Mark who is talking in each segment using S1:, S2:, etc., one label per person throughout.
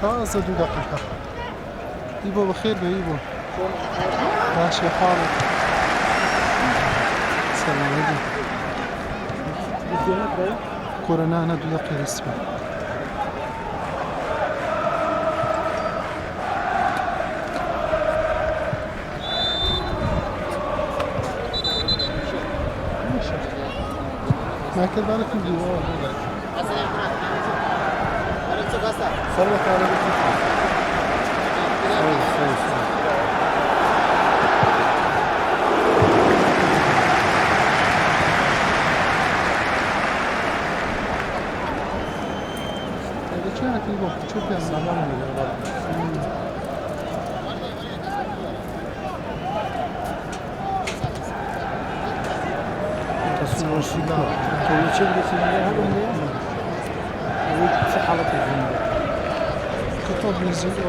S1: تازة 2 دقيقة. إيبو بخير بإيبو. ماشي حالك. سلام عليكم. كورونا هنا 2 دقيقة رسمي. ما كان بالك فيديو صرت على كانت الوقت شوف يا كتاب نزل كتاب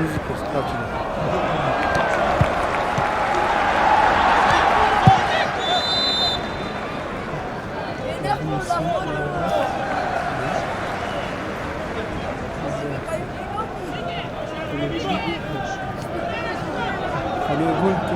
S1: نزل كتاب نزل اللي قلت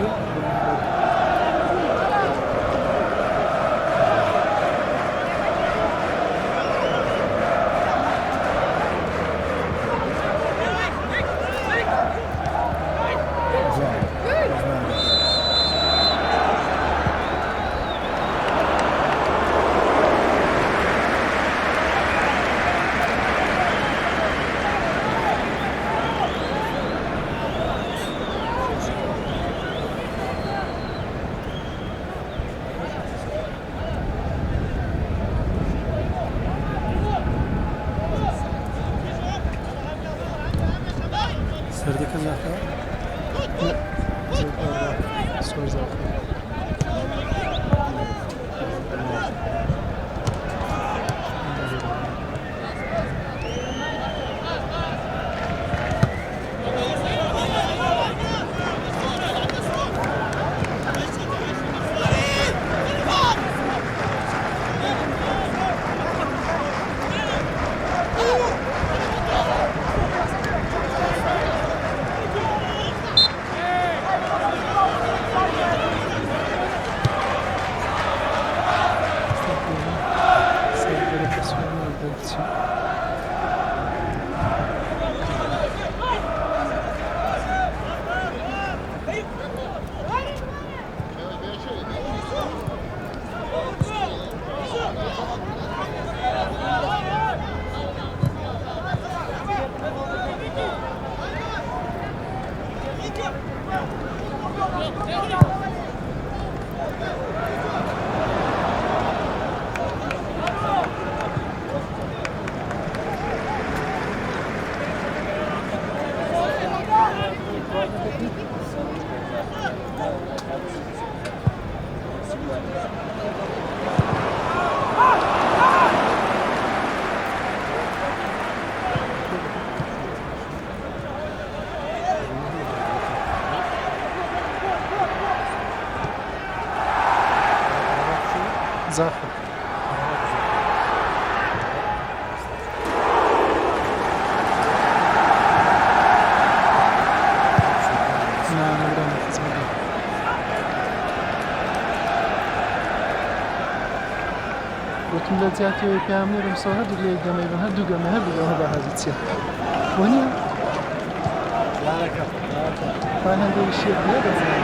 S1: سردي كذا لا سوى زاخر زاخر وتم لذاتي ويكامل رمصوها دقلي قميبا هدو قمي هدو هذا هذا وهنا لا لك فانا هندو الشيء بيضا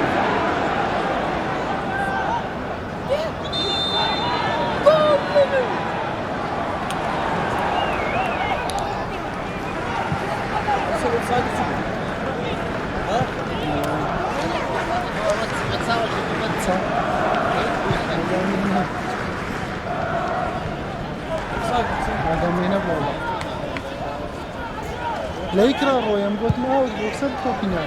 S1: لا يكره رويا قلت ما هو وصلت فينا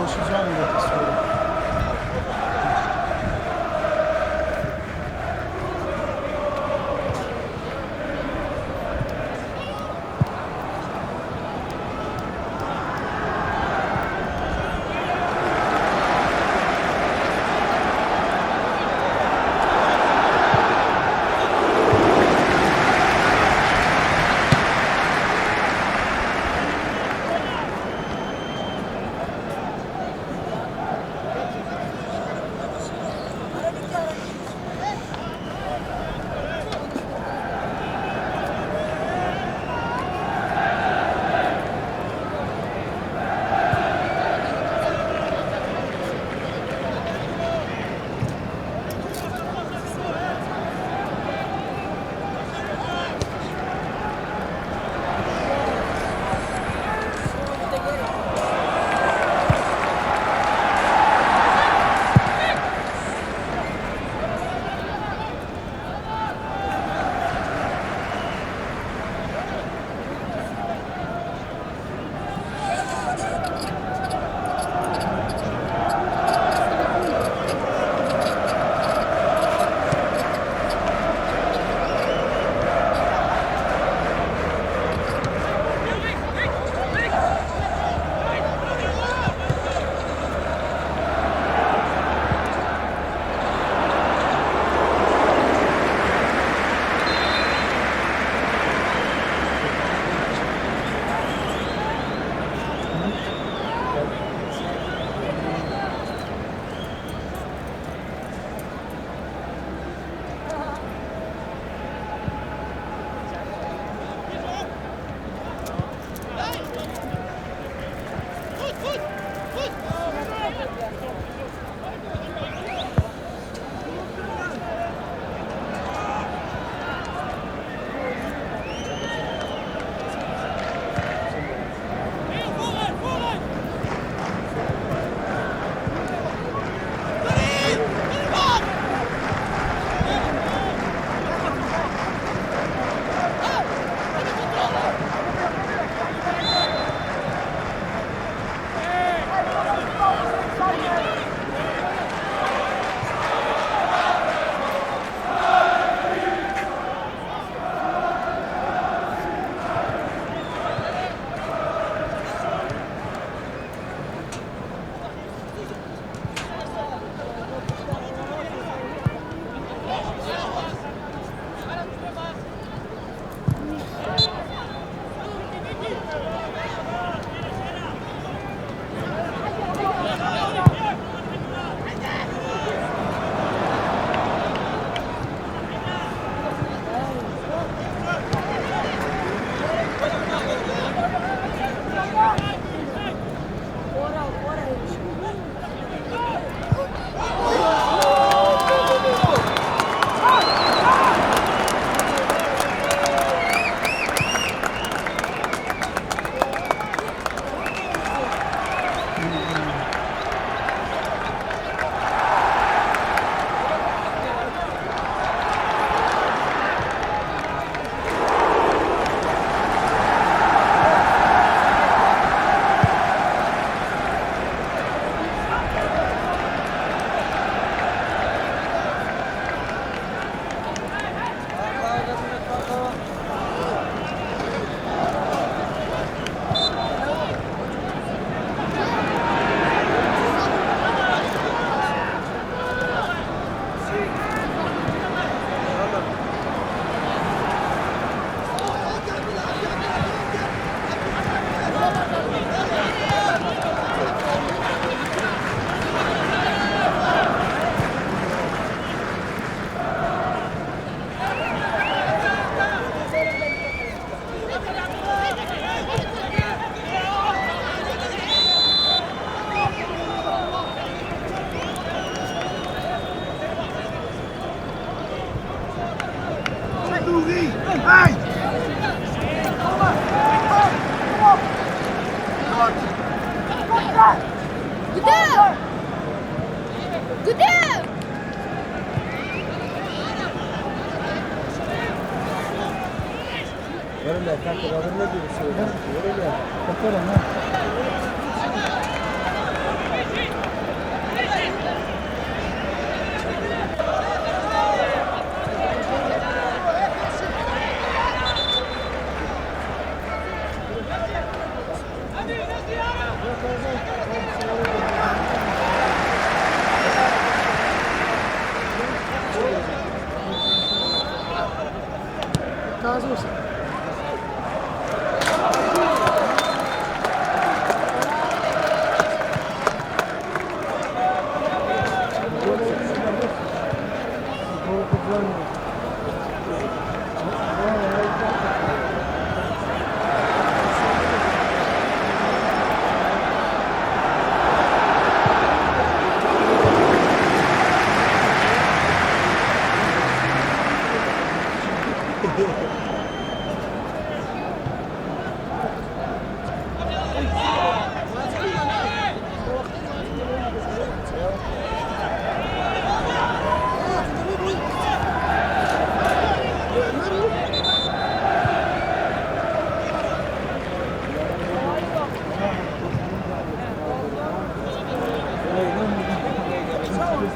S1: Suzano da istiyorum.
S2: قدام قدام
S3: Öyle kanka adını ne diyorsun? Öyle.
S1: Bakalım ha.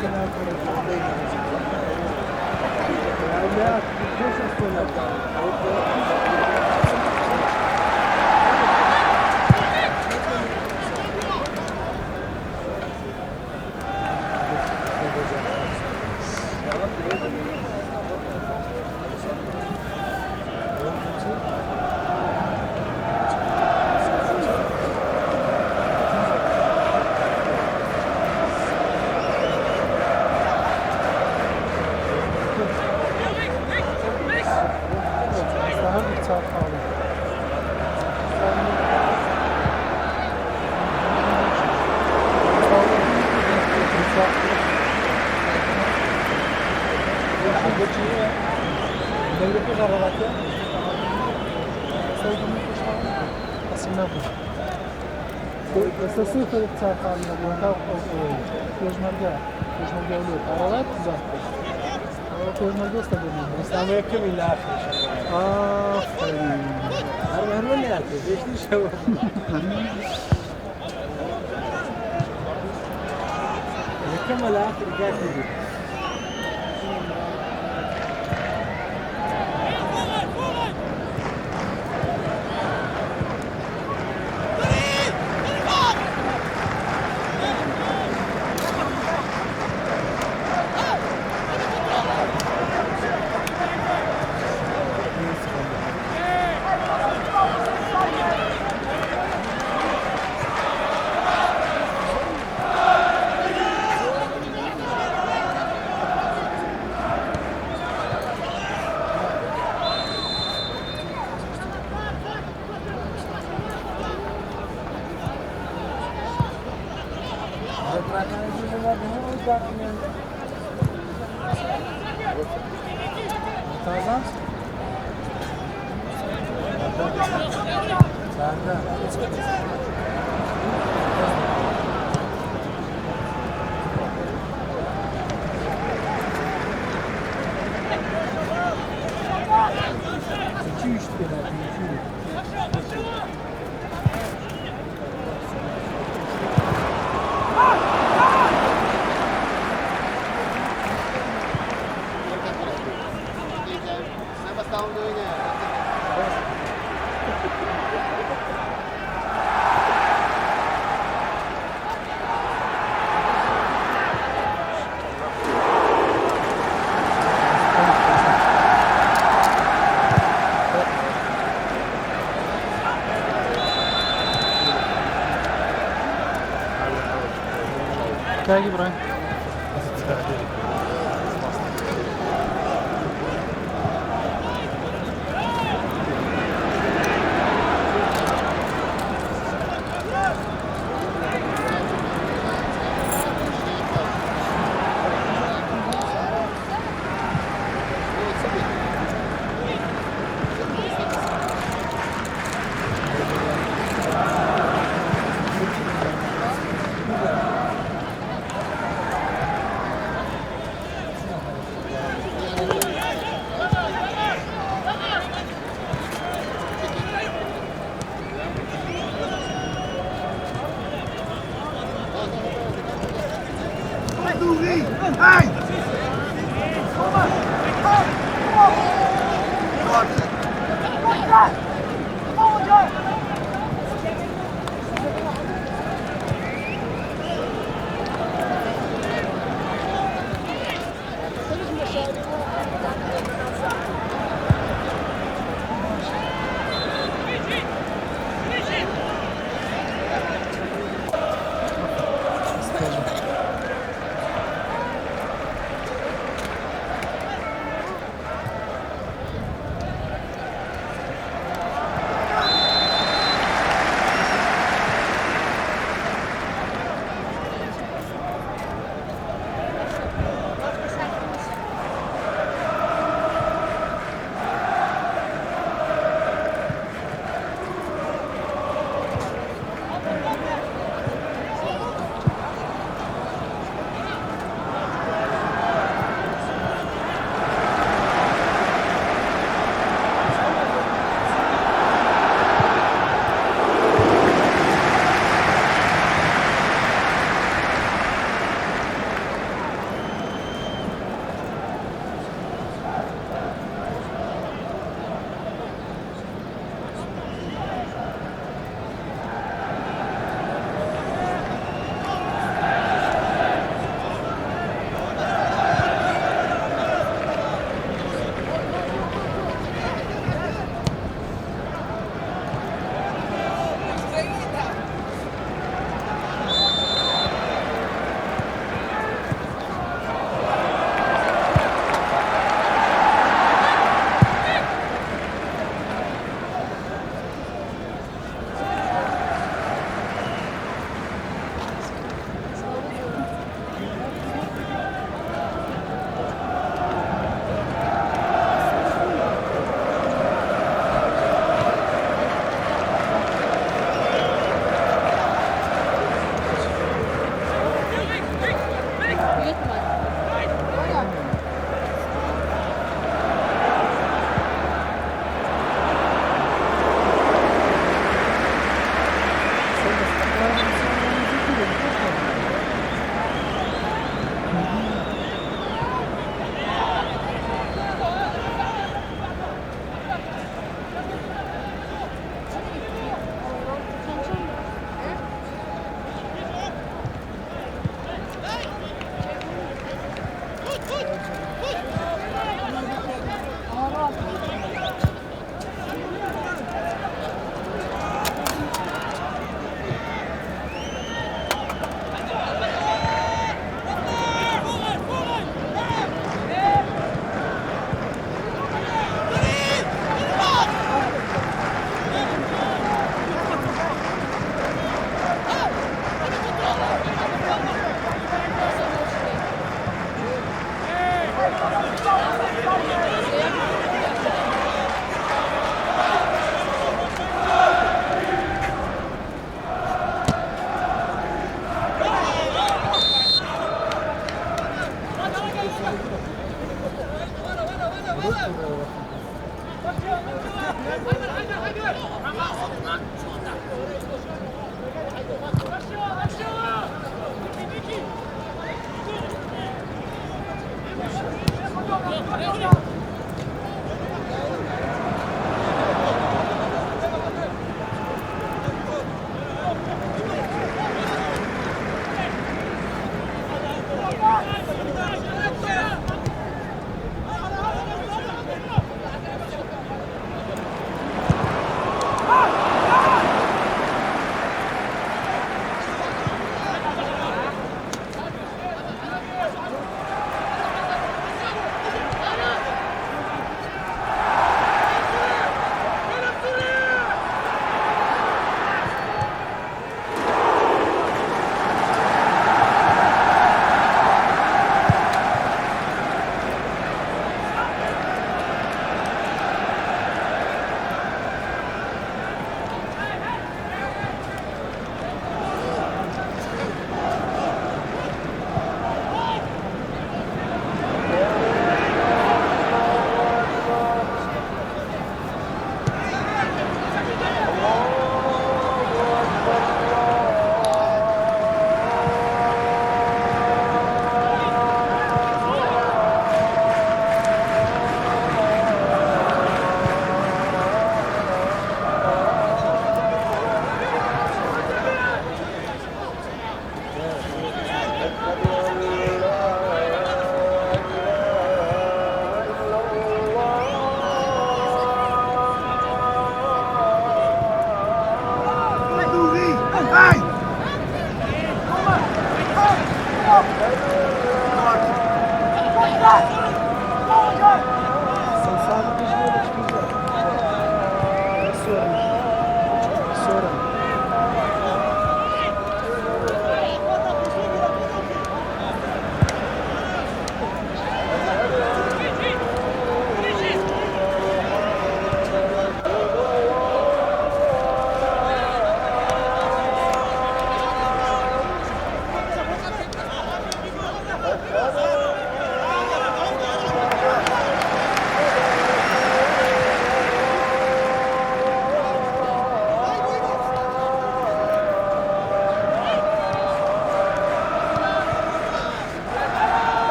S1: Daha bir saat kaldı. Esasını kadar saat kaldı. Gözmerge oluyor. Aralar tuzaktı. Gözmerge istemiyorum.
S2: İslam'a yakın illa
S1: Aferin.
S2: Her ne yapıyor? Beşli şey var. Yakın mı lan? Gel dedi.
S1: Tarzan? Gel gibi buraya.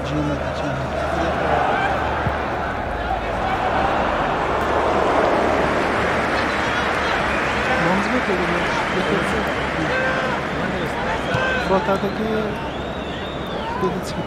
S1: Vamos ver que ele batata que dedicki.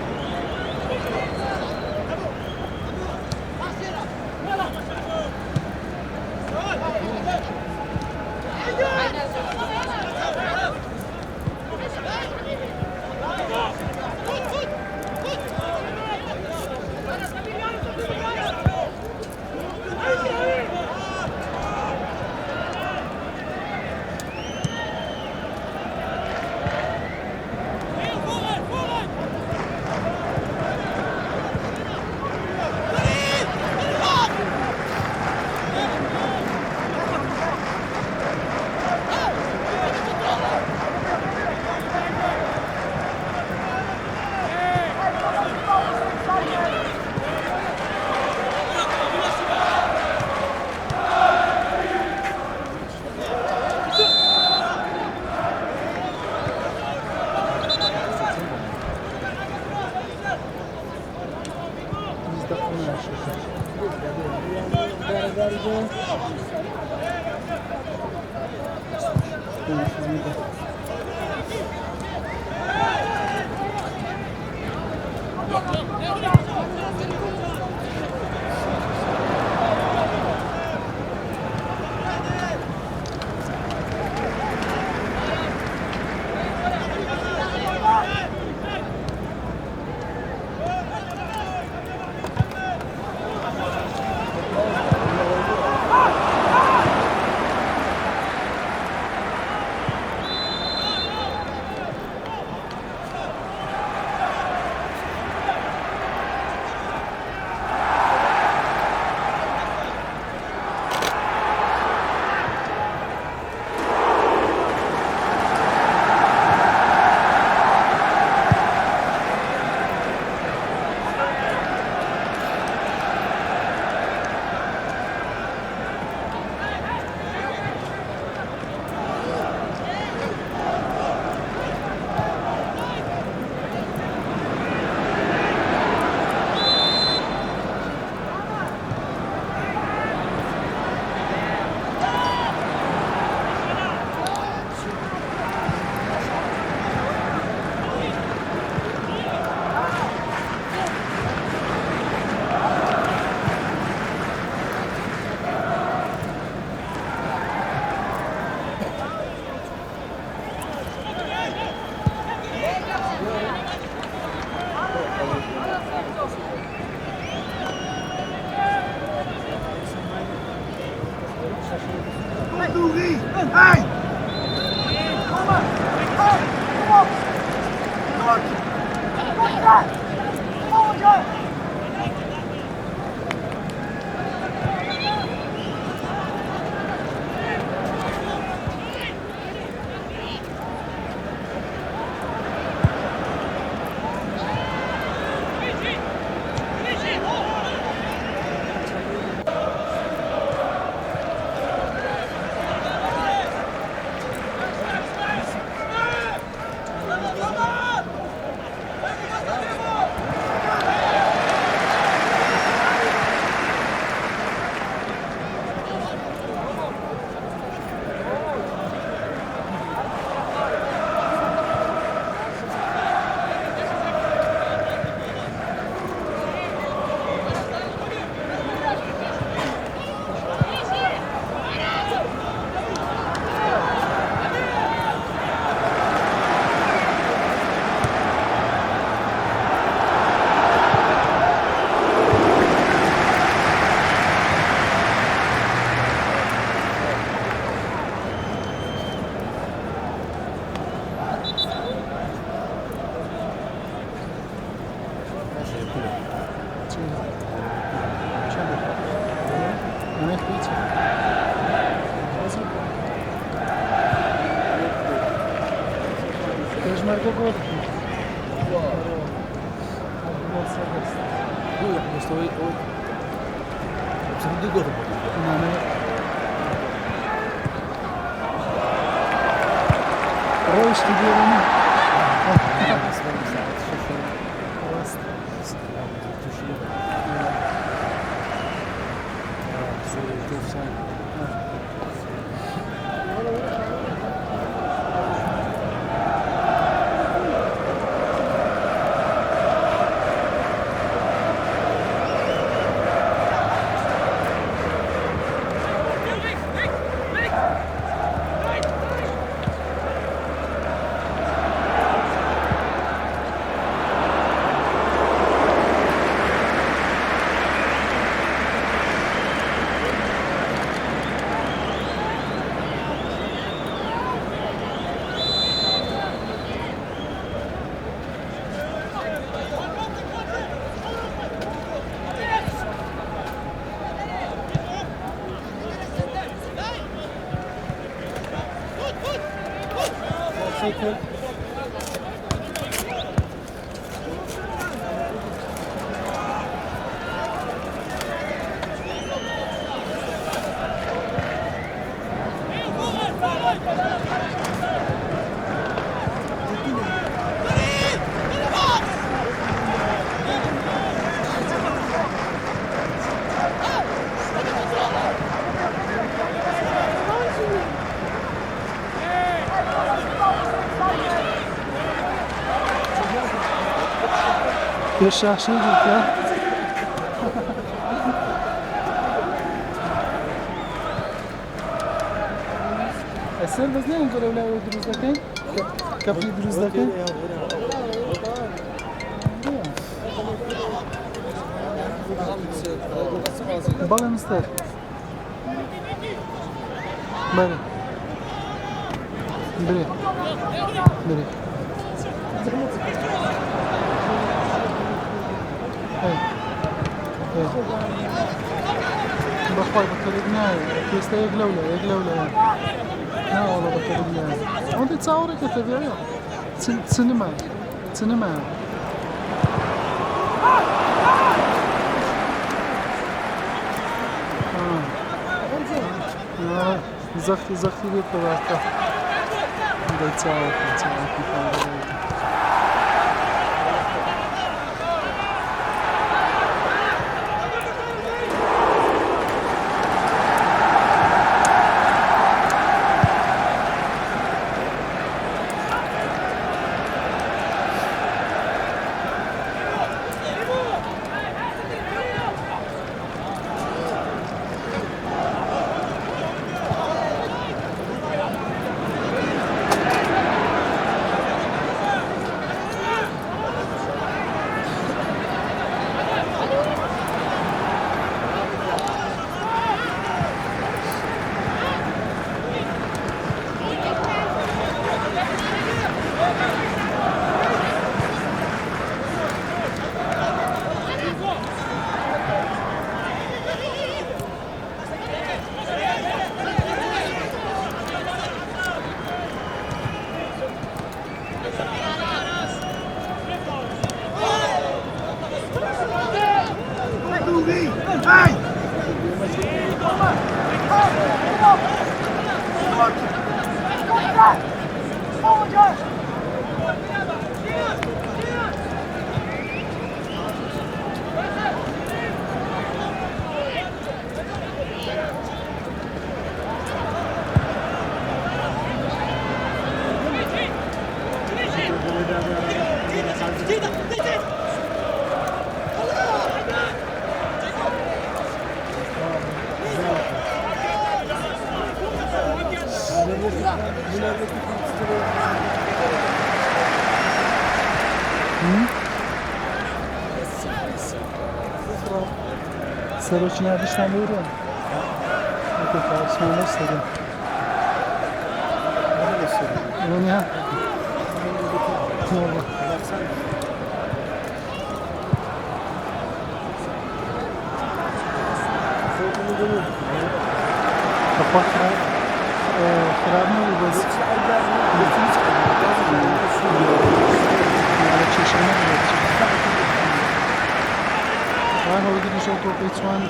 S1: Biz de onu yaşıyoruz. Marcou gol. Roş gidiyor onu. Second. Bir şahsi ya. Eser biz ne göre öyle öldürüzdeken? Kapıyı dürüzdeken? Balın ister. Bari. Biri. Biri. بخوای بکرد نه کیسته یک لوله نه والله بکرد نه اون تصوره که تبیه سینما زختی بیت ببرتا ده تصوره Сорочный обычно вырван. Это основной стадион. У меня. Kapatma. Kıramıyor bu basit. Çeşme mi? Ben o gidişe topu içmen.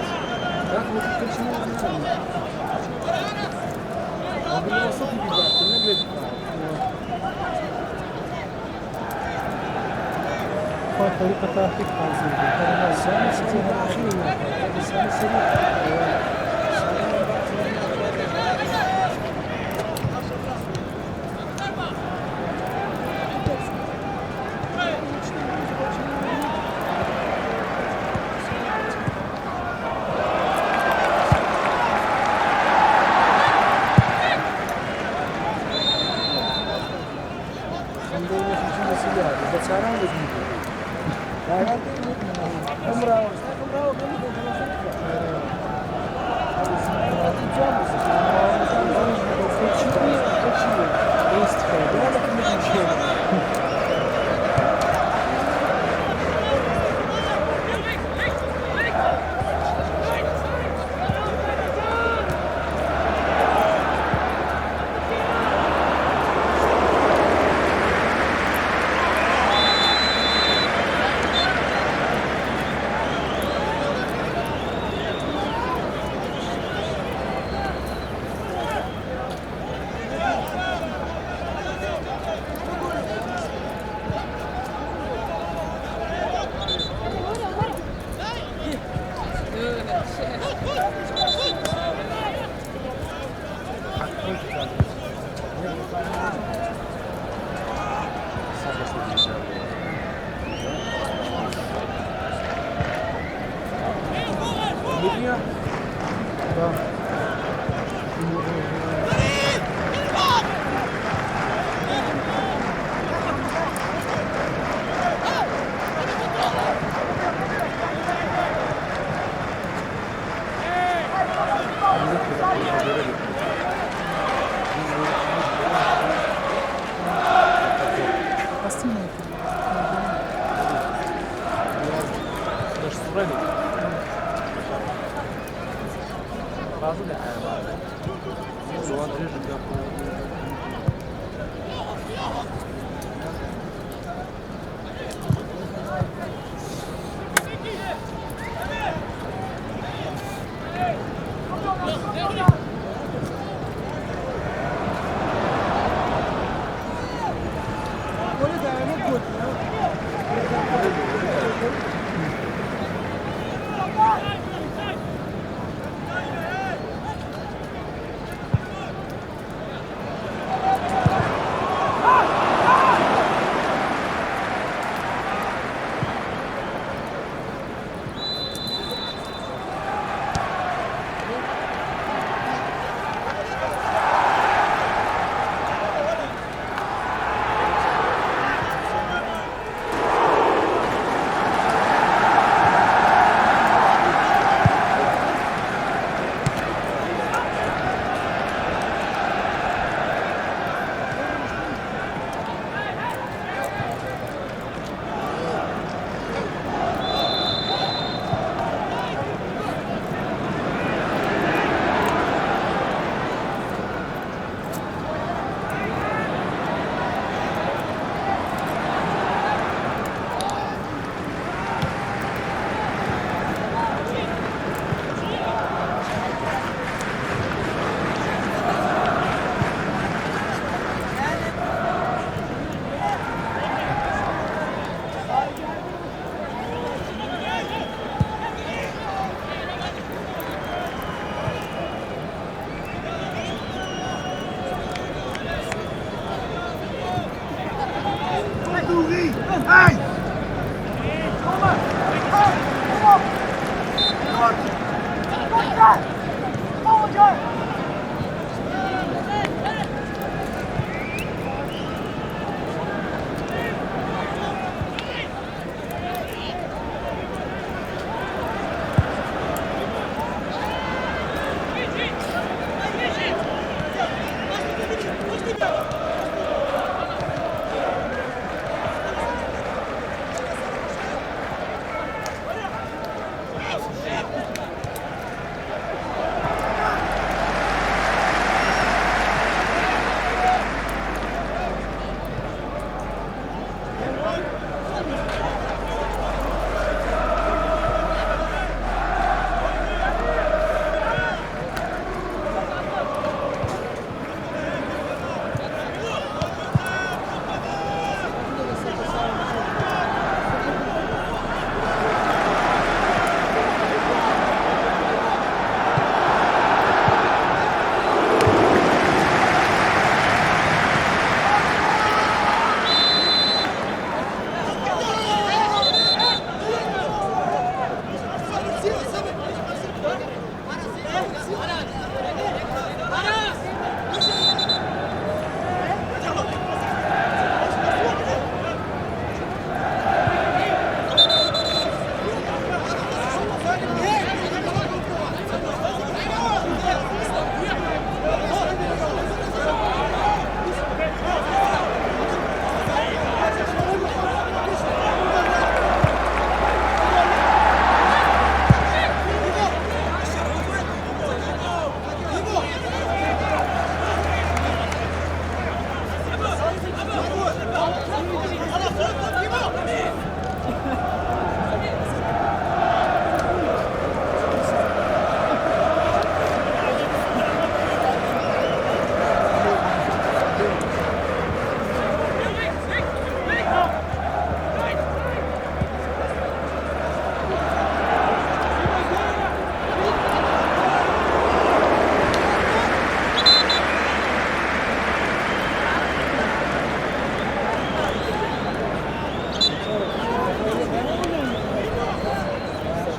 S1: طريقة تحقيق هذه
S2: السنة سنة أخيرا السنة سنة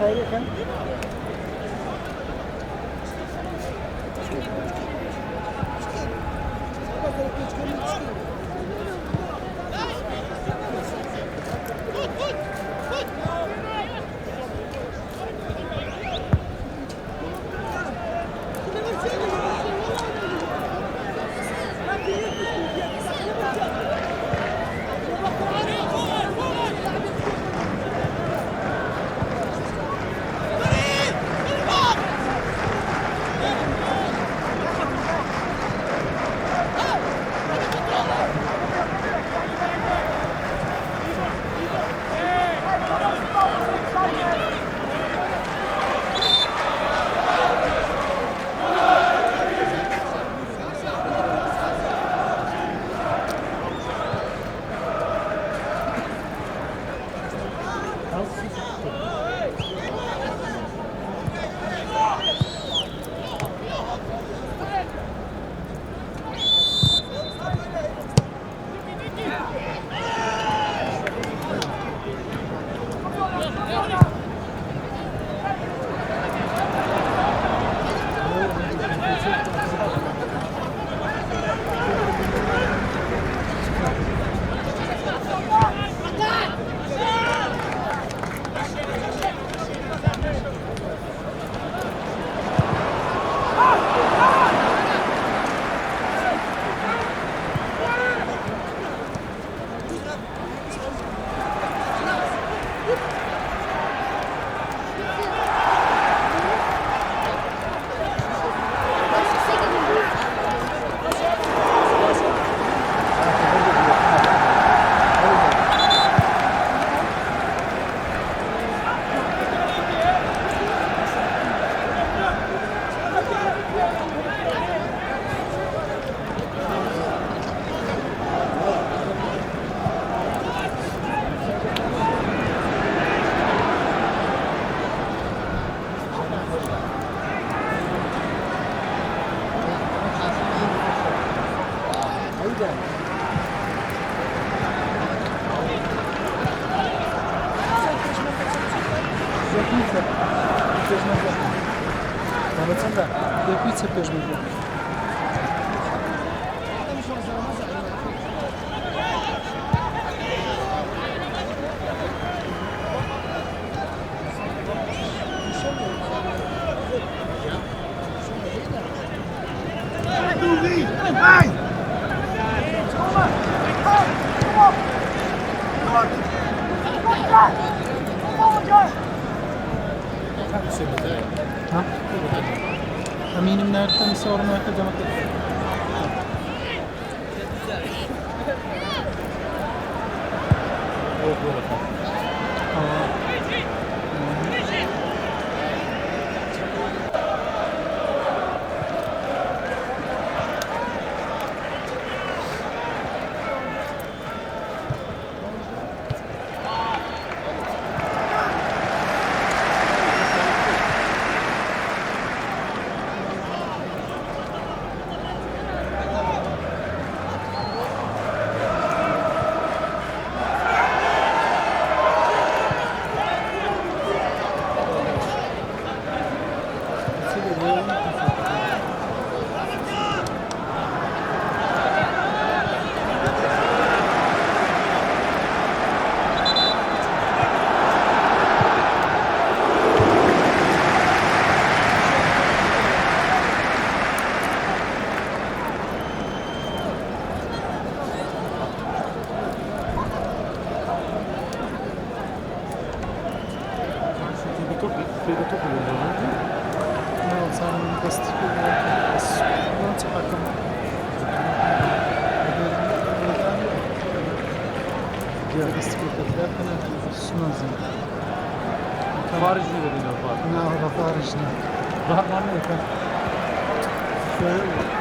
S2: çayreken Teplice też mówię. Ha? Eminim nereden sorun arkadaşlar.
S3: Xarici veriyor var.
S1: Ne ara xaricini.
S3: Var mı efendim?
S1: Şöyle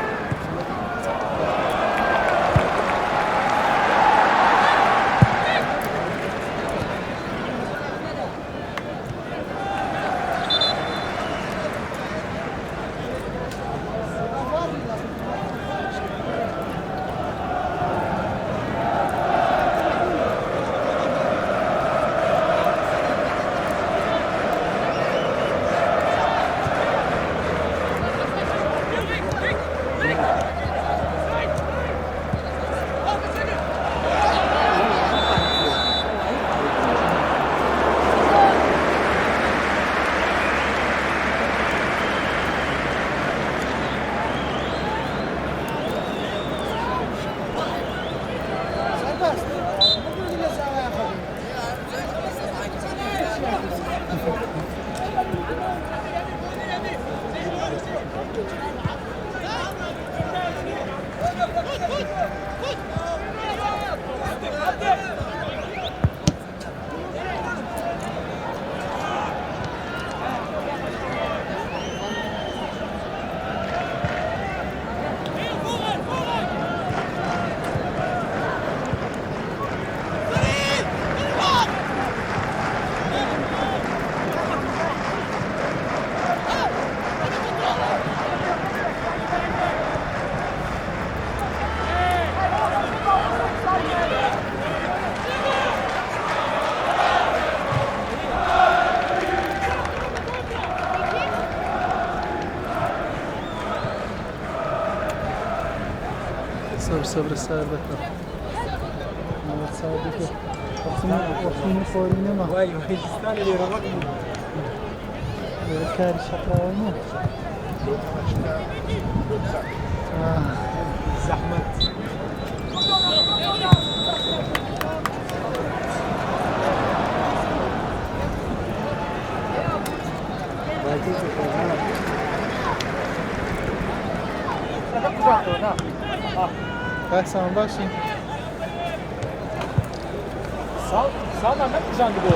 S1: صبر سردك سردك وقتين فوري ما
S2: واي هندستان اللي رمضان
S1: كاري شكله ما
S2: زحمة
S1: Sen başlayın.
S3: Sağdan ne kucağındı bu?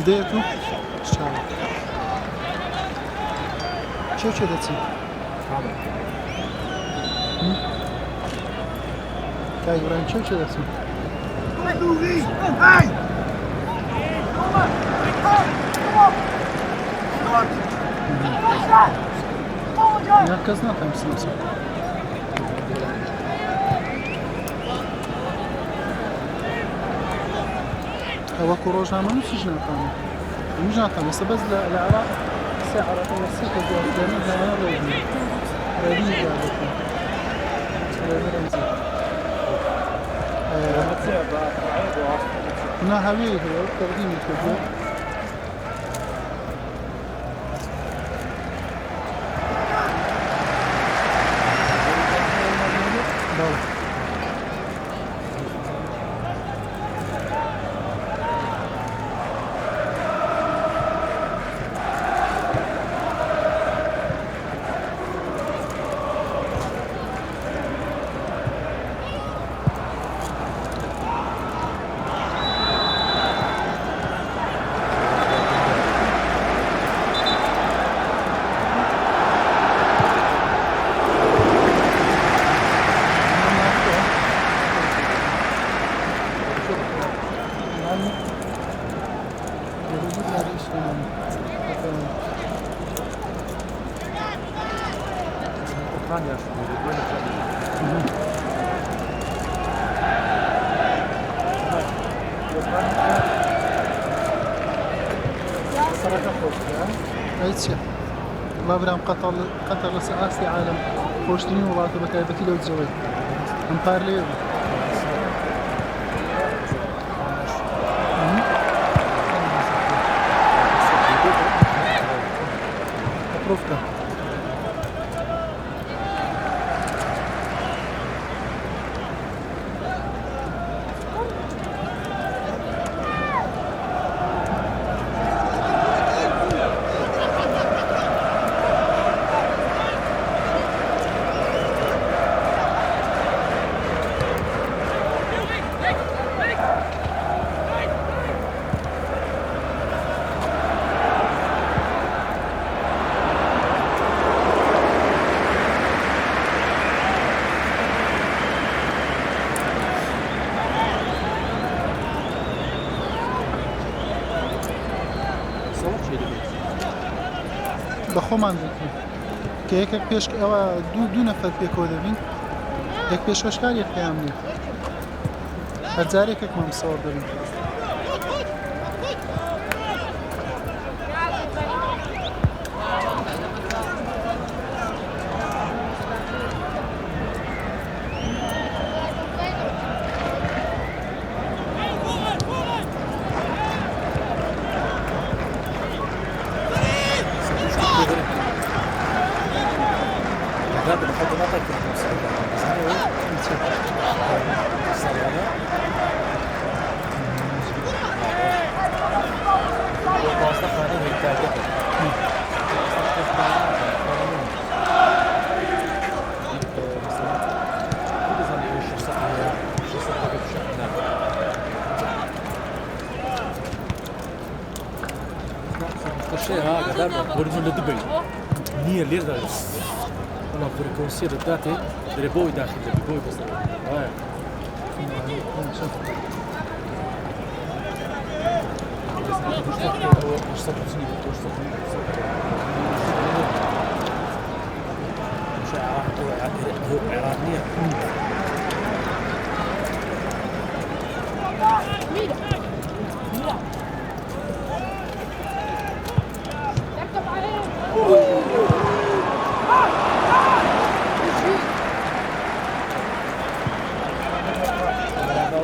S1: Де tu? Strzała. Ciocie decy. Kaj, uran ciocie decy. Jak zna tam sınıfı. هو كوروج ما نسيج نعطانا مش نعطانا بس بس العراق ساعة توسيط الجوازين هنا ريدي ريدي جالتنا هنا هوي هو تقديم الكجور
S3: Ukrayna yaşlıyor. Böyle
S1: هيتشا الله برام قطر لسعاسي عالم خوشترين وڵاتە بە تایبەتی لەو جەوەی ئەم پارلێ ئەپرۆفکە بە خۆمان دەکەین کە یەکێک پێش ئەوە دوو نەفەر پێکەوە دەبین یەک پێشکەشکار یەک پێیان نیە هەر جارێکێکمان سەوەڕ دەبین
S3: شيء ها قدام بورنو لدبي نية ليرة والله فريكونسية رداتي دربوي داخل دربوي بس هاي عرانية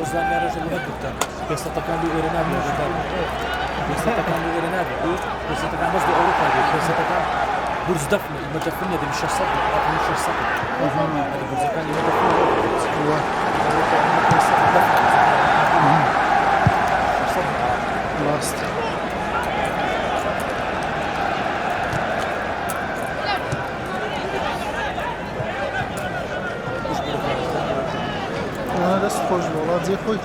S3: Uzlanmaya rejimi yaptıktan. Pestakan bir öğrenem mi? Pestakan bir öğrenem mi? Pestakan bazı Avrupa'da. Pestakan Burz'da mı? Mecafın ya da bir şahsat mı? Bakın şahsat mı? Hadi Burz'dan yine de var.
S1: Last. Ona da sporcu olacak koy ki.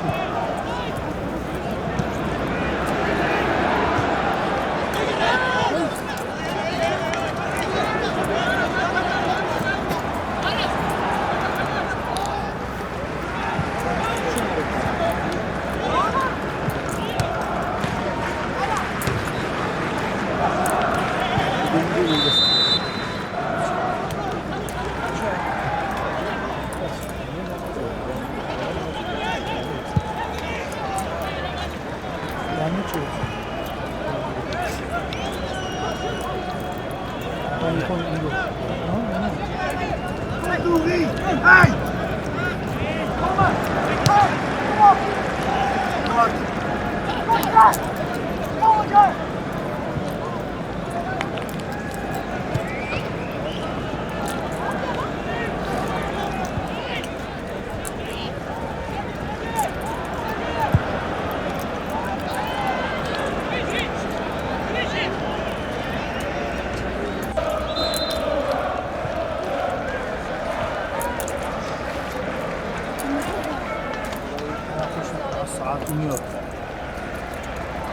S1: ساعات نيويورك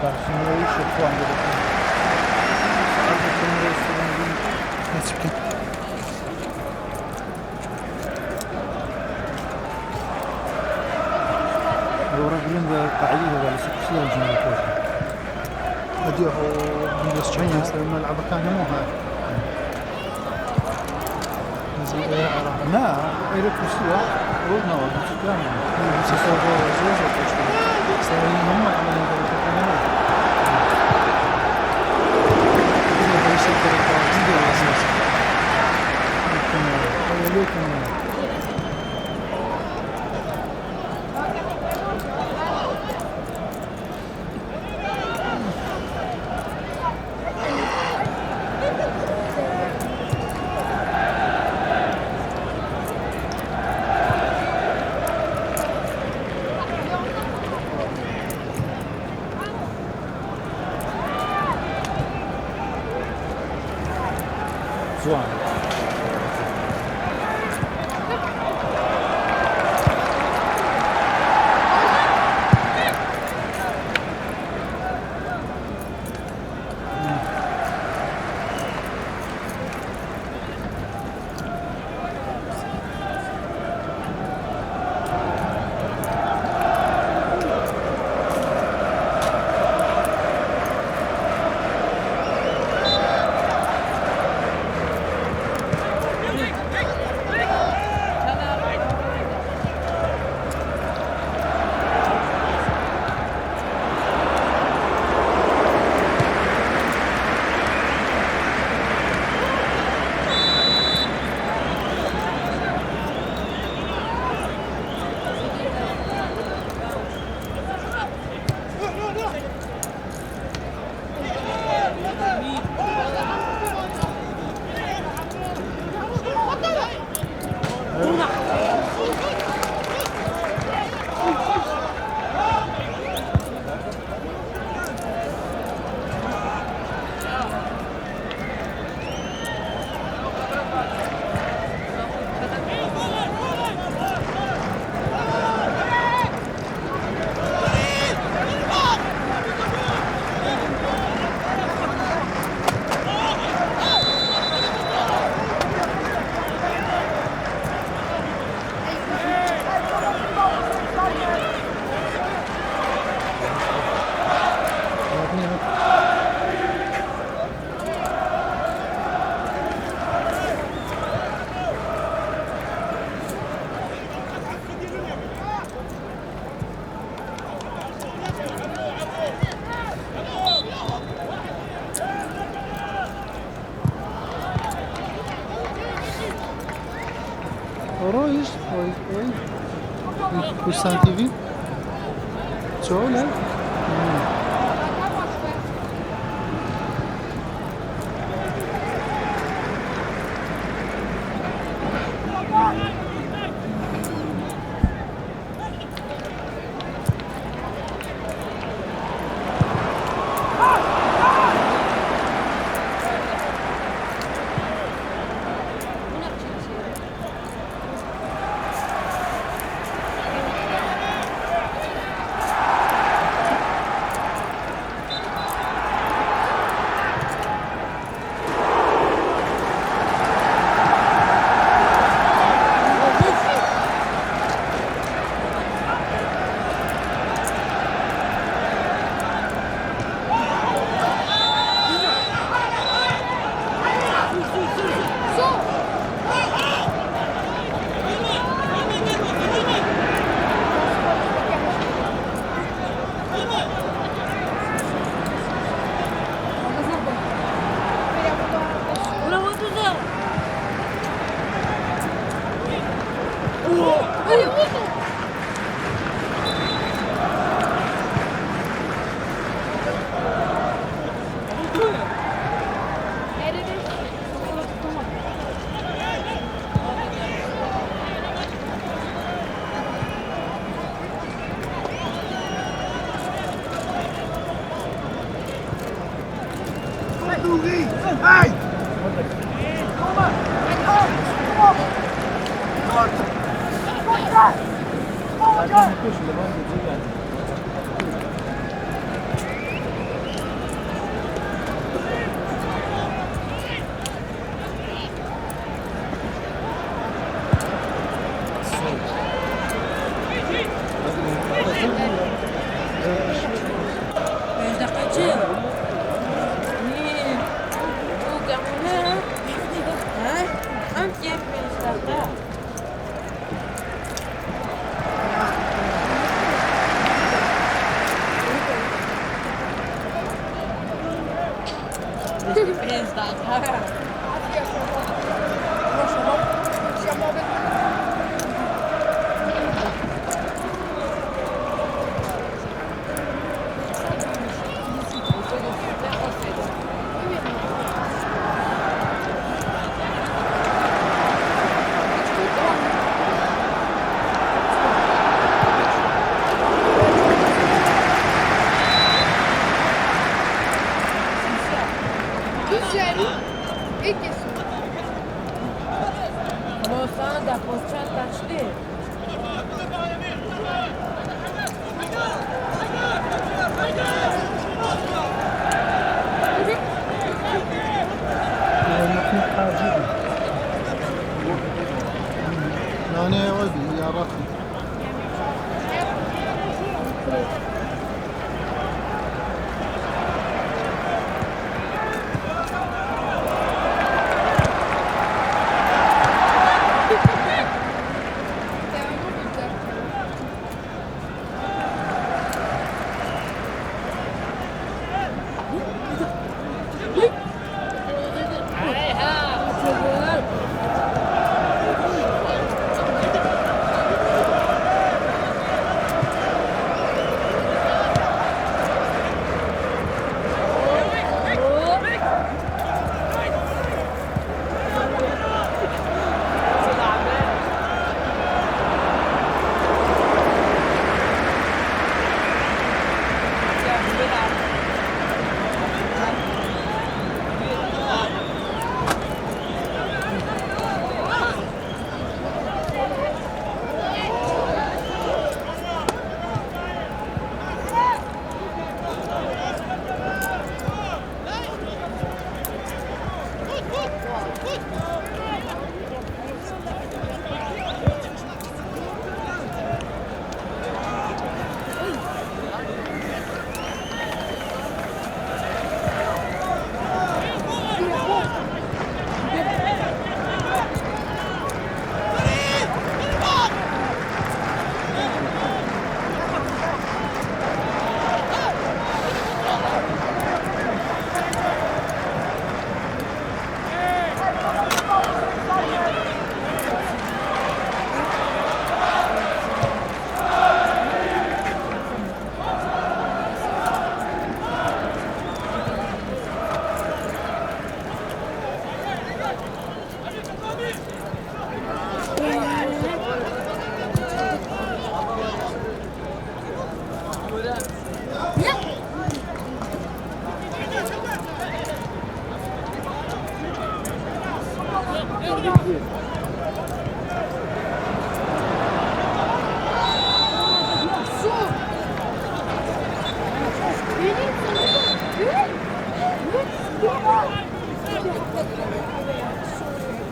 S1: karşımda iş yok şu anda.
S2: ورا بلندا قاعدين ولا شو الجمهور فوق
S1: أديه بس تشاينا الملعب كان مو هاي لا إيرك بسوا رودنا وبس كان سافر زوجة تشتغل سافر هم عملوا ذلك كمان إذا بيش الدرجة جديدة أساسا لكن
S2: زوان
S1: Kursan TV. Çoğu ne? Yani o bir yaratın.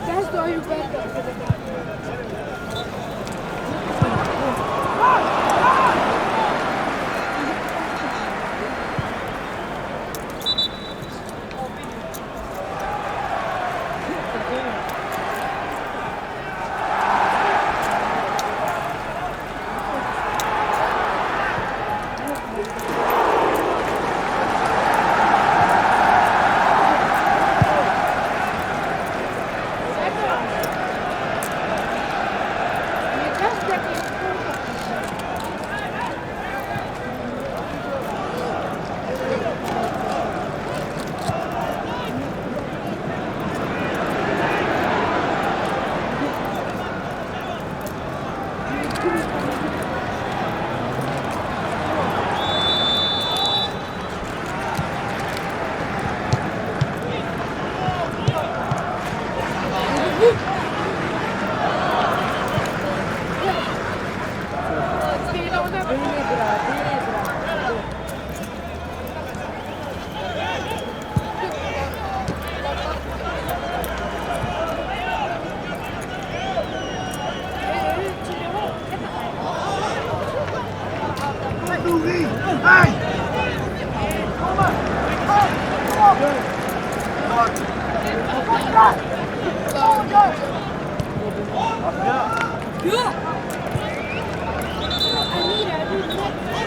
S4: That's the you back.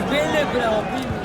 S2: Bene, bravo, bene.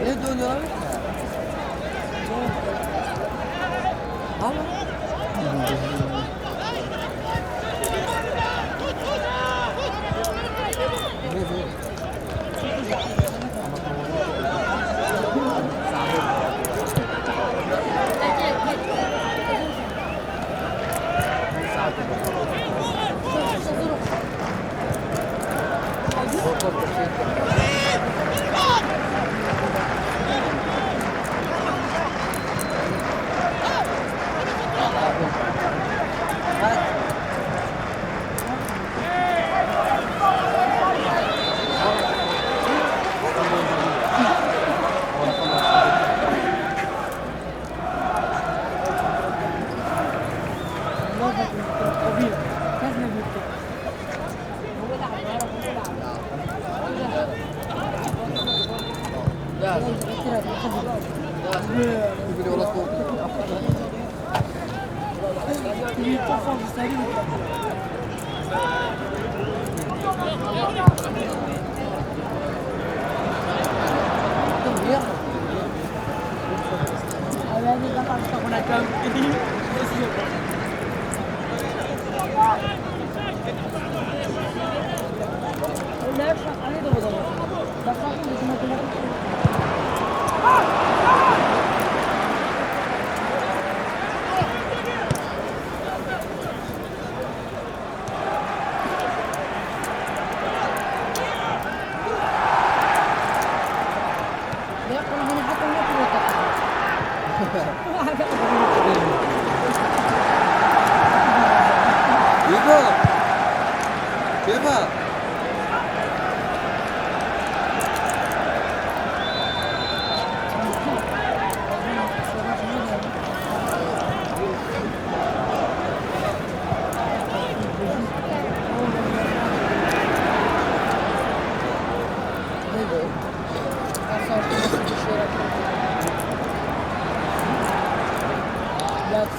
S2: Ne dönüyor? Ama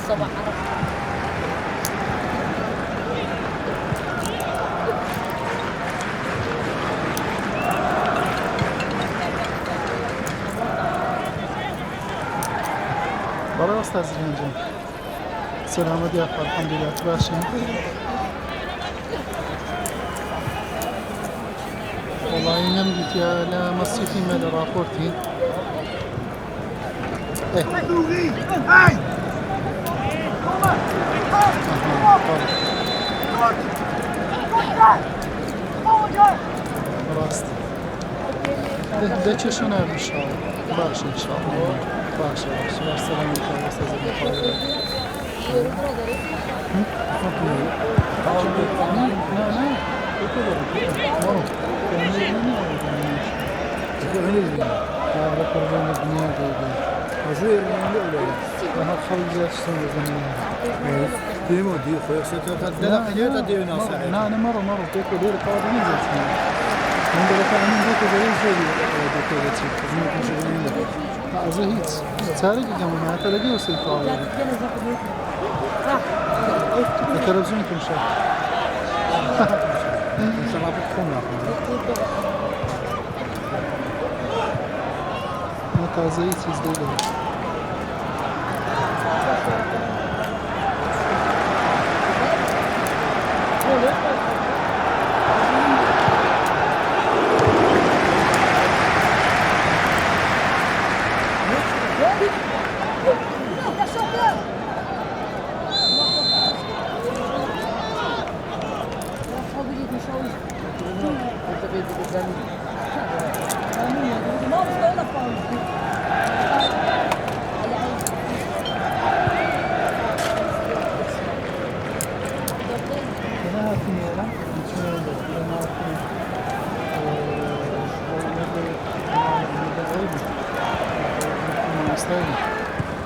S2: صباح
S1: برای استاد زنجان سلامت یا الحمدلله باشین والله نمدت يا لا مصيفي ما راپورتين راست ده چشون ان شاء الله باش ان شاء الله باش باش سلام عليكم استاذ
S5: ديمو دي خويا
S1: لا انا مره تاكل دير قاعدين نزل من ذلك انا ذاك زي ذاك زهيت تارك كمان ما تلاقيه وصلت على التلفزيون كم شاف
S5: شباب تكون
S1: ما زهيت يزداد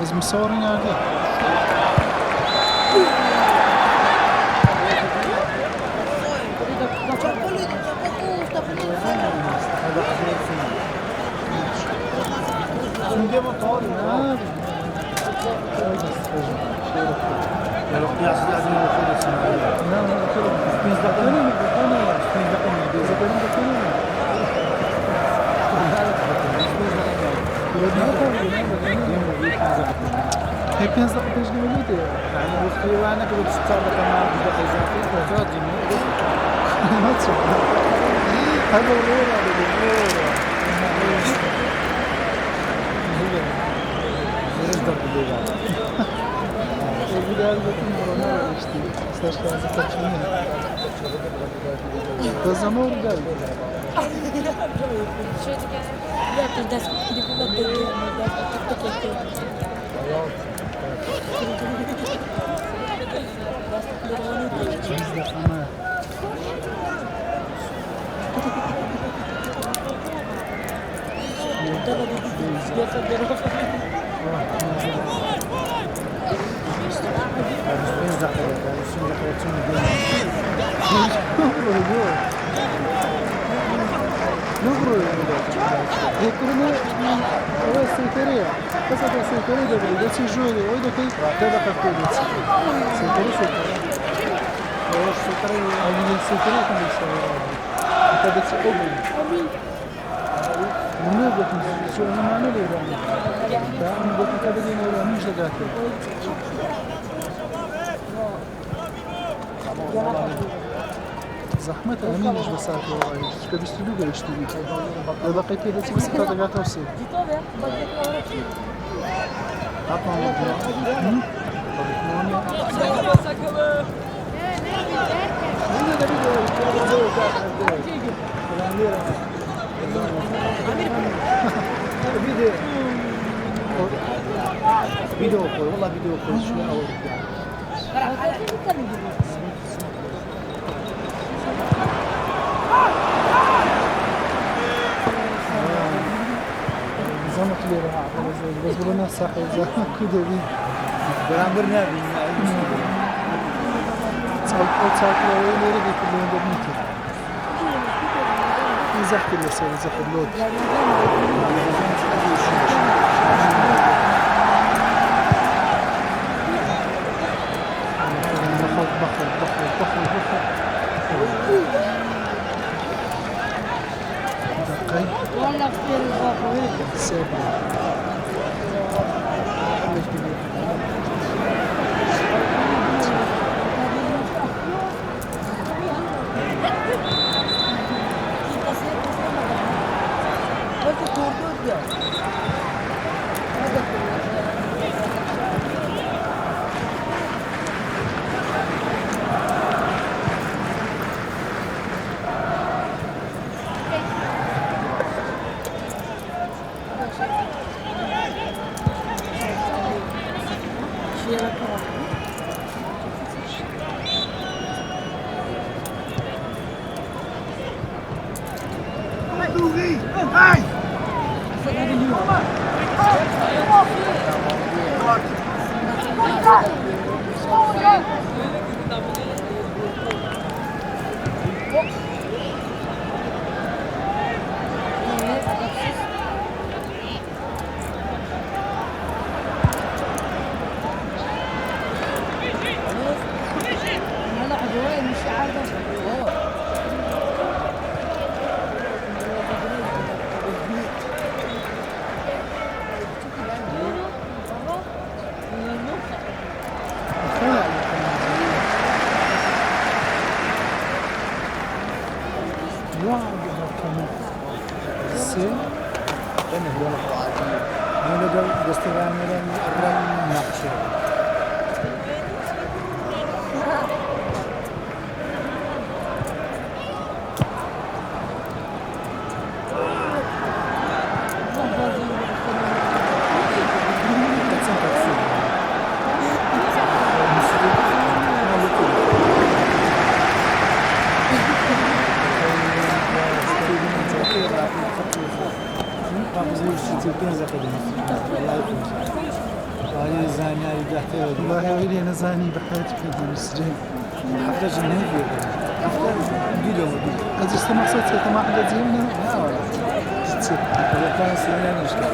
S1: لازم مصورين عليه Hepiniz de ateş gibi miydi ya?
S5: يعني وانا كنت تستعرض كمان بدأ إضافي وتراجع
S1: Nasıl? Hadi oluyor abi, oluyor.
S5: زرزدة بالليل
S1: Bir daha bakın bana var işte. Saçlarınızı kaçırmayın. Kızım orada. Biz de ama. نخرج يكرنا هو السيطرية قصة السيطرية ده بس يجوا ده وده كي ده بقى كده سيطرية هذه السكرات اللي يسويها هذا بس أول من قلت شو أنا ما نريد أنا قلت كذا دين ولا مش دقاته زحمة أمين مش بس أكو كده بيستدو قال يشتري إذا بقيت كده بس كده دقاته وصل
S5: فيديو كول والله فيديو كول شو أول
S1: زمك لي راح بس بدنا صاحب زمك كده بي
S5: برامبر نبي
S1: تصاحب لو يريد كلهم بدنيته يزحف اللي يسوي يزحف اللود بخل دقي
S4: والله في الغرفة
S1: سابع والله ويلي أنا زاني بحياتي في السجن
S5: حتى جنيه فيديو
S1: هذا استمع صوت ما حدا زينا
S5: لا ولا
S1: تصير
S5: إذا كان سنين مشكلة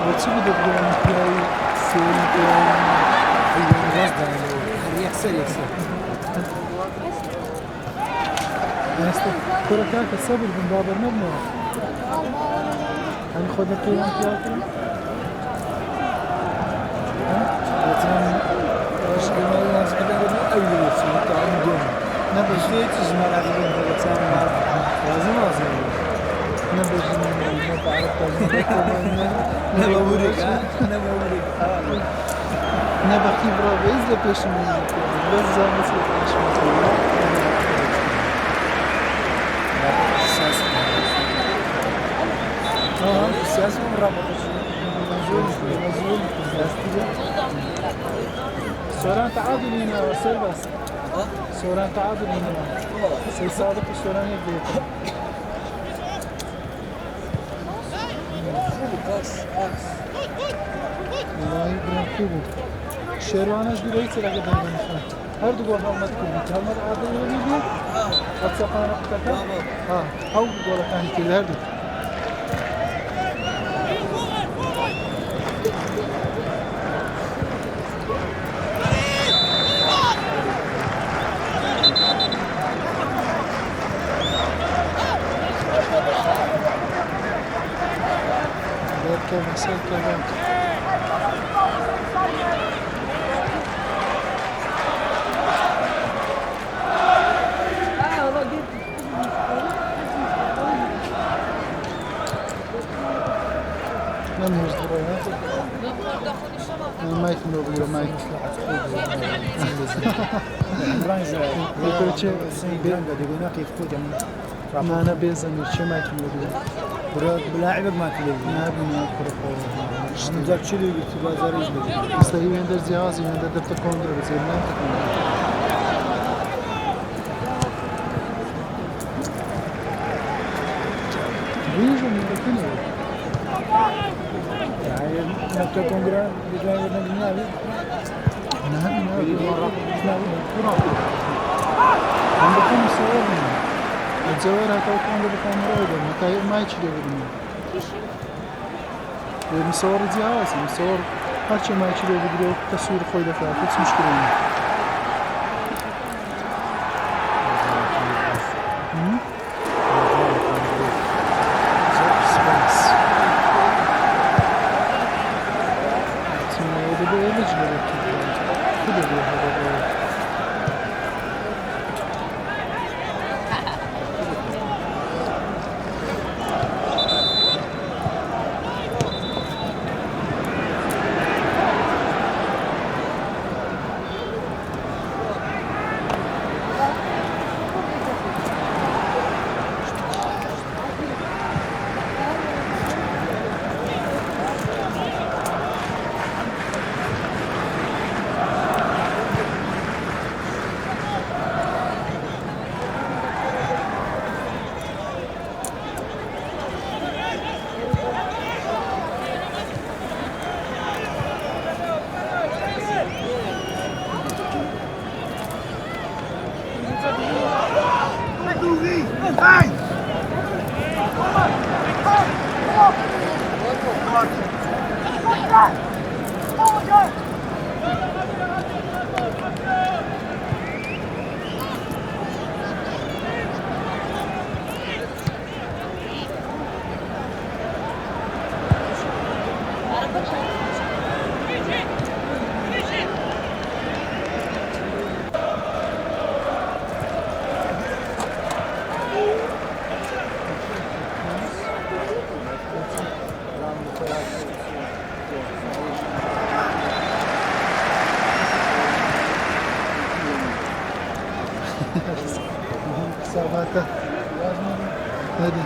S1: وشو بدك تقول كلاي سين كلاي
S5: غصب يكسر
S1: كرة كاك الصبر من باب المبنى هناخد القيام كلاكي
S5: نبي شيء تجمع عليه لازم
S1: نبي ما بعرف نبي خبرة بإذا بيش من بس زمان بيش
S5: السياسة مرابطة
S1: مزول سوران تعادل هنا سيرفس سوران تعادل هنا سي صادق السوران يبدو والله برام خوبه شيروانش بيريت لقد هذا هر دو گل آمد که همه عادل می‌بینی واتساپ نقطه ها او گل کانی که هر دو كيف سير كذا من مصدره ما يكملوا بيقولوا ما
S5: يقولون كيف كوجا
S1: ما أنا بيزن شيء ما يكملوا بيقولوا
S5: بلاعبك ما تلعب
S1: ما بني أكره
S5: نزل شلو بازار يجلب
S1: بس هي يندر جهاز يندر دفتر كوندر بس ما تكمل بيجوا من الدنيا
S5: يعني نقطة كونغرا بجانب الدنيا
S1: نعم عندكم مصور الجوار هتوقع عند الكاميرا ما يشيل بدني مصور جهاز مصور هرچی ما يشيل فيديو تصوير خويده فيها هیچ مشكلة نیست حساباته هذه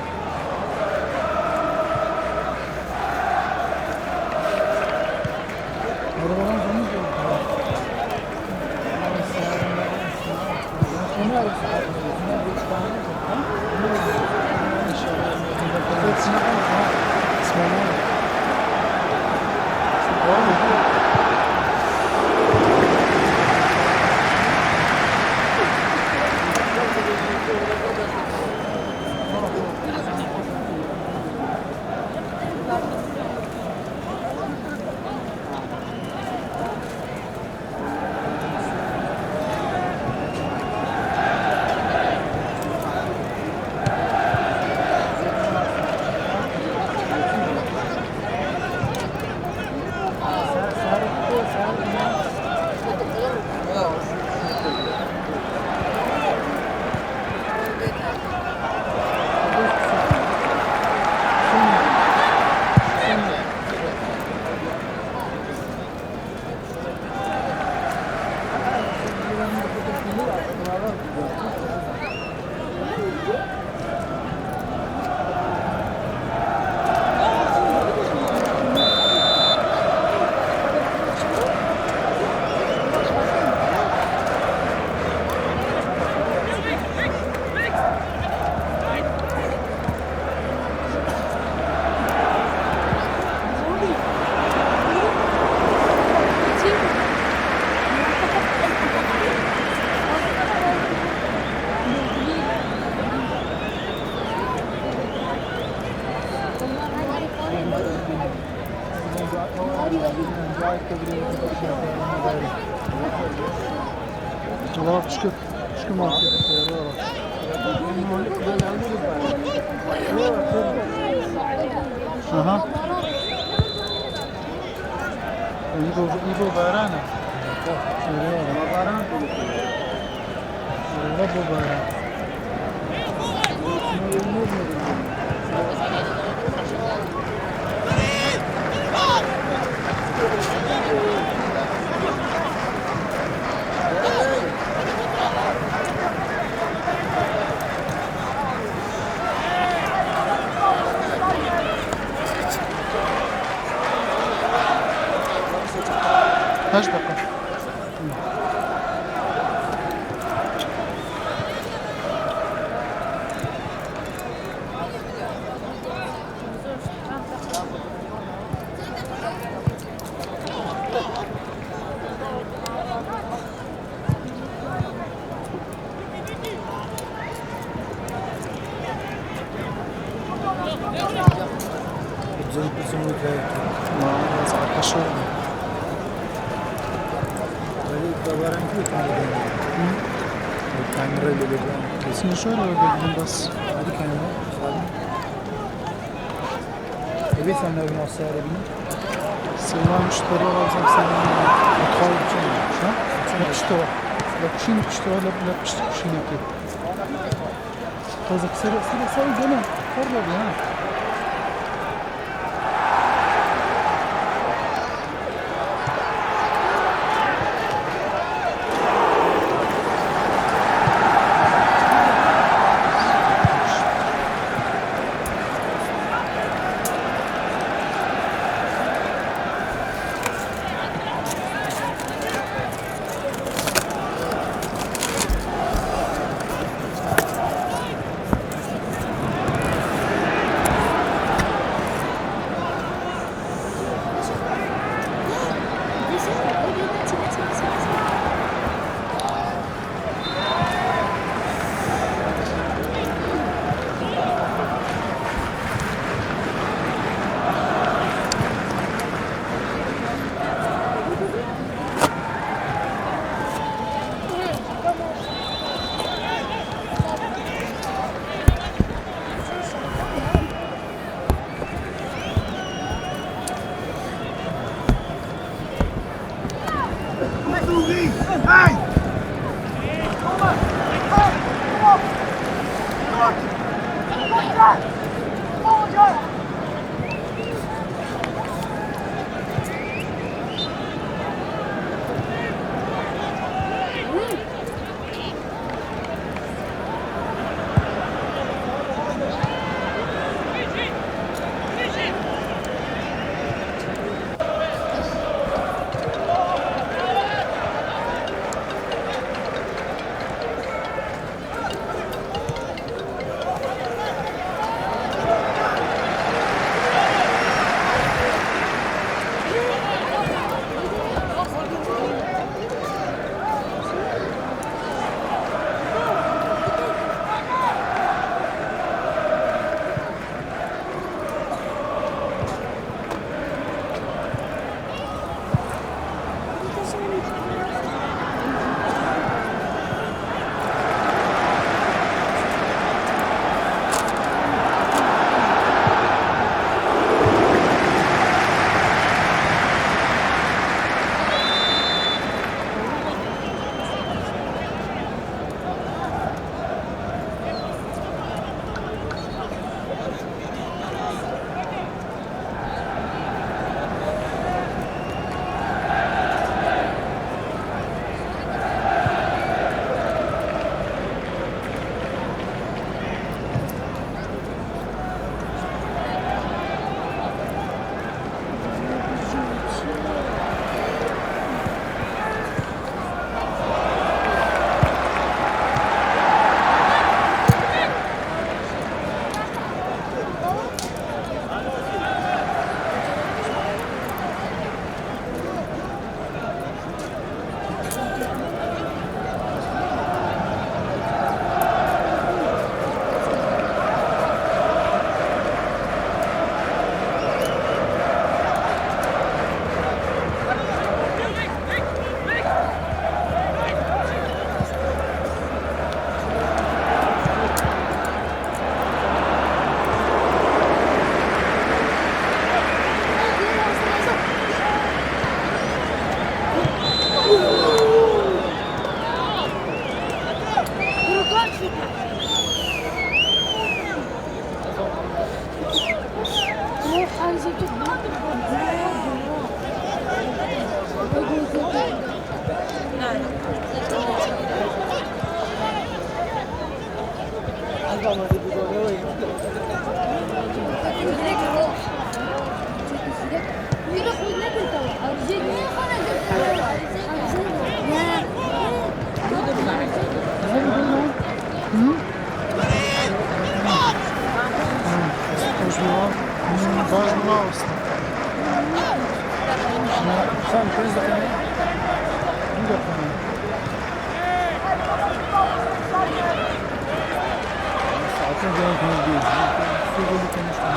S1: Cevap çıkıp market. Aha. İbo Bayrağı'na. Rabbo Bayrağı. Kaç dakika? Biraz arkadaşlar. Kesin şöyle öyle bas.
S5: Hadi kendine. Evet sen de bir masaya arabini.
S1: Selam müşteri olacak senin. Otel için. Ha? Yapıştı o. Yapıştı o. Yapıştı bir şey yapıyor. Kazık sıra gene. Korla bir ha. Пожалуйста. Сам признак. Zaten genel değil. Sürekli konuştum.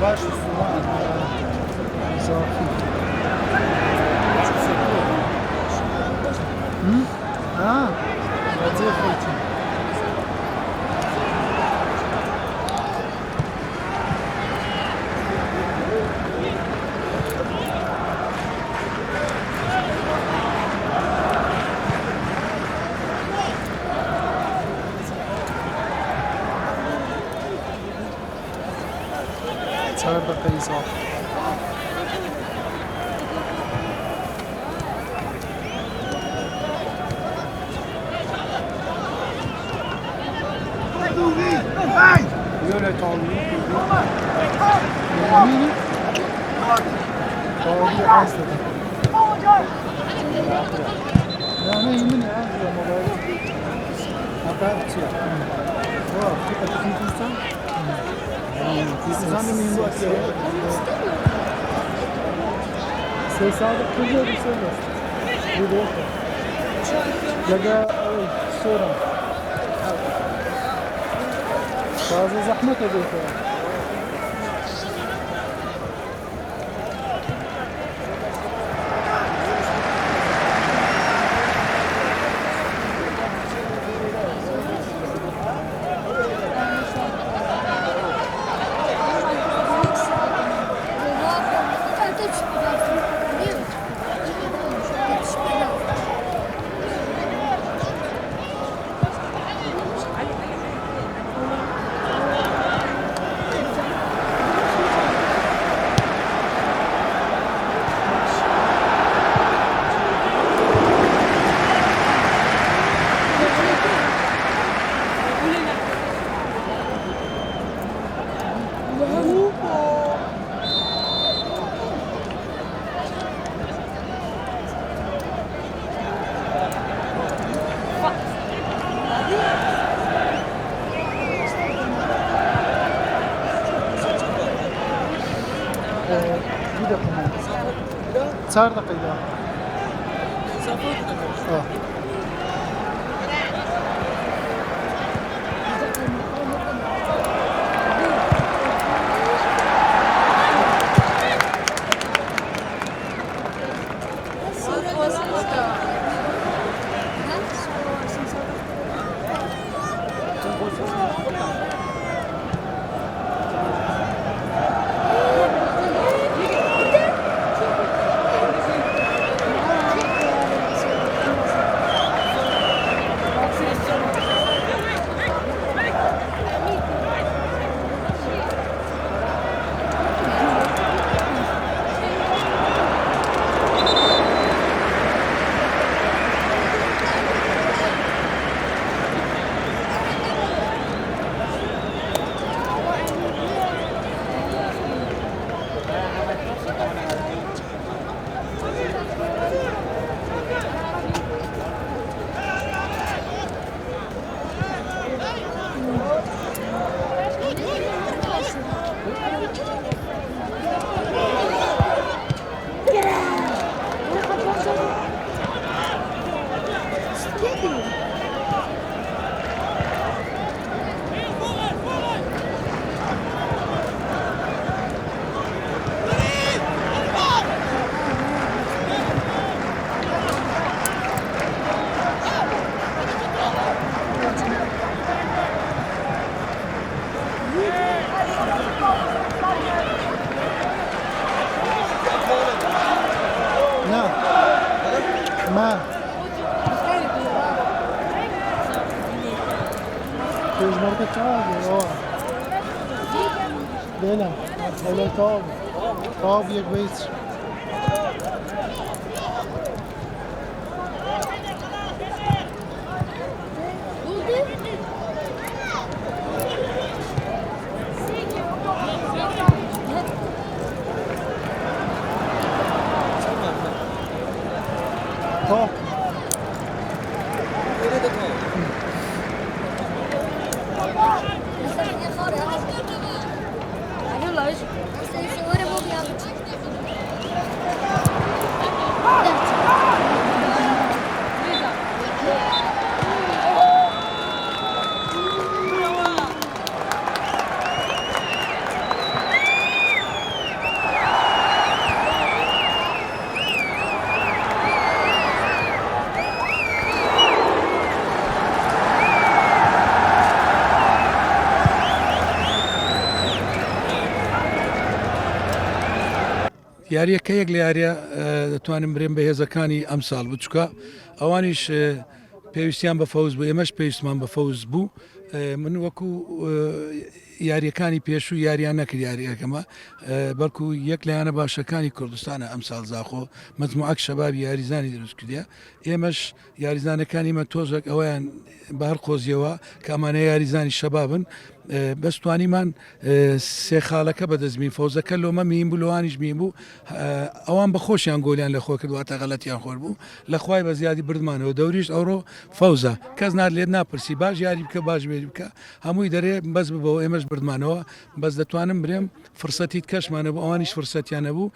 S1: Baş Müslüman. Zafi. Ha? Vaziyet. Çağır dakika izah. Böyle tavlıyor. Yemini tavlıyor az dedi. Yani yemin az dedi ama böyle. Hatta tutuyor. Var. Bir atık insan. Sen de mühim bu atıyor. Ses aldık kılıyor bir şey var. Bu da yok. Ya da sonra. Bazı zahmet oluyor. Bir dakika. 4 dakika. نه ما پێشمەرگە چاوە بێنە هەولای تاو یەک بیت تا
S6: یاریەکە یەک لە یاریە دەتوانم برێن بە هێزەکانی ئەم ساڵ بچووکە ئەوانیش پێویستیان بە فەوز بوو ئێمەش پێویستمان بە فەوز بوو من وەکو یاریەکانی پێش و یاریان نەکرد یاریەکەمە بەڵکو یەک لایەنە باشەکانی کوردستانە ئەم ساڵ زاخۆ مجموعەک شەبابی یاریزانی دروست کردە ئێمەش یاریزانەکانی مە تۆزێک ئەویان بە هەر قۆزیەوە کە ئەمانە یاریزانی شەبابن بەستوانیمان سێ خاڵەکە بەدەستبین فەوزەکە لۆمە میم بوو لەوانیش میم بوو ئەوان بە خۆشیان گۆلیان لە خۆ کردواتە غەڵەتیان خۆر بوو لەخوای بە زیادی بردمانەوە دەوریش ئەوڕۆ فەوزە کەس نات لێت ناپرسی باش یاری بکە باش وێری بکە هەمووی دەرێ بەس ببەوە ئێمەش بردمانەوە بەس دەتوانم برێم فرسەتیت کەشمانە بوو ئەوانیش فرسەتیانە بوو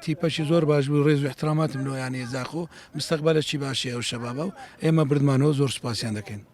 S6: تیپەشی زۆر باش بوو ڕێز و احتراماتم لۆیانەیە زاخۆ مستەقبەلە چی باشی ئەو شەبابە و ئێمە بردمانەوە زۆر سوپاسیان دەکەین